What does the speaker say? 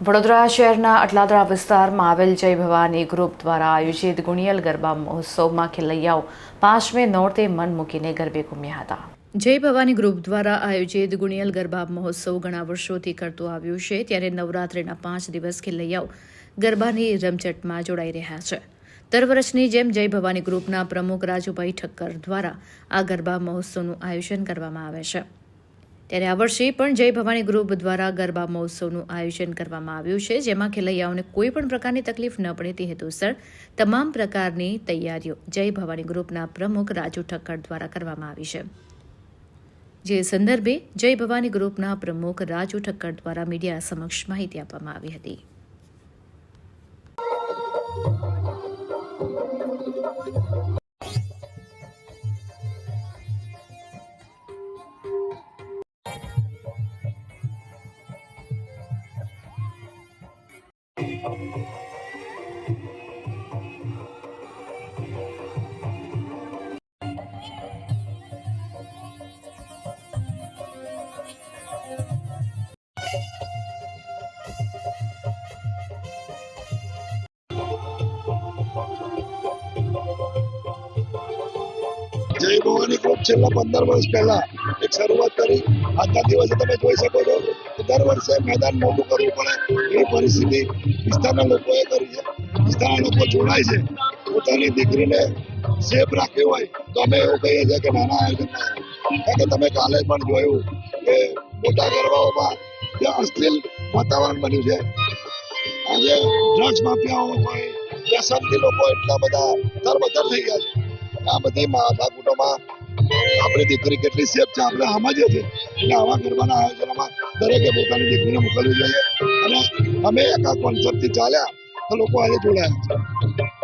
વડોદરા શહેરના અટલાદરા વિસ્તારમાં આવેલ જય ભવાની ગ્રુપ દ્વારા આયોજિત ગુણિયલ ગરબા મહોત્સવમાં ખેલૈયાઓ 5મે નોરતે મન મૂકીને ગરબે ઘૂમ્યા હતા। જય ભવાની ગ્રુપ દ્વારા આયોજિત ગુણિયલ ગરબા મહોત્સવ ઘણા વર્ષોથી કરતો આવ્યું છે, ત્યારે નવરાત્રિના 5 દિવસ ખેલૈયાઓ ગરબાની રમઝટમાં જોડાઈ રહ્યા છે। દર વર્ષની જેમ જય ભવાની ગ્રુપના પ્રમુખ રાજુભાઈ ઠક્કર દ્વારા આ ગરબા મહોત્સવનું આયોજન કરવામાં આવે છે। ત્યારે આ વર્ષે પણ જય ભવાની ગ્રુપ દ્વારા ગરબા મહોત્સવનું આયોજન કરવામાં આવ્યું છે, જેમાં ખેલૈયાઓને કોઈ પણ પ્રકારની તકલીફ ન પડે તે હેતુસર તમામ પ્રકારની તૈયારીઓ જય ભવાની ગ્રુપના પ્રમુખ રાજુ ઠક્કર દ્વારા કરવામાં આવી છે। જે સંદર્ભે જય ભવાની ગ્રુપના પ્રમુખ રાજુ ઠક્કર દ્વારા મીડિયા સમક્ષ માહિતી આપવામાં આવી હતી। જય ભવાની ગ્રુપ છેલ્લા 15 વર્ષ પહેલા એક શરૂઆત કરી। આજના દિવસે તમે જોઈ શકો છો કે દર વર્ષે મેદાન મોટું કરવું પડે એ પરિસ્થિતિ વિસ્તારના લોકોએ કરી છે। વિસ્તારના લોકો જોડાય છે, પોતાની દીકરીને સેફ રાખવી હોય તો અમે એવું કહીએ છીએ કે નાના આયોજનમાં, કારણ કે તમે કાલે પણ જોયું કે મોટા ગરબાઓમાં ત્યાં અશ્લીલ વાતાવરણ બન્યું છે। આજે ડ્રગ્સ માફિયાઓ હોય, વ્યસનથી લોકો એટલા બધા તરબતર થઈ ગયા છે। આ બધી માથાકૂટોમાં આપણી દીકરી કેટલી સેફ છે આપણે સમજીએ છીએ, એટલે આવા ગરબાના આયોજનોમાં દરેકે પોતાની દીકરીને મોકલવી જોઈએ। અને અમે એક આ કોન્સેપ્ટથી ચાલ્યા તો લોકો આજે જોડાયા છે।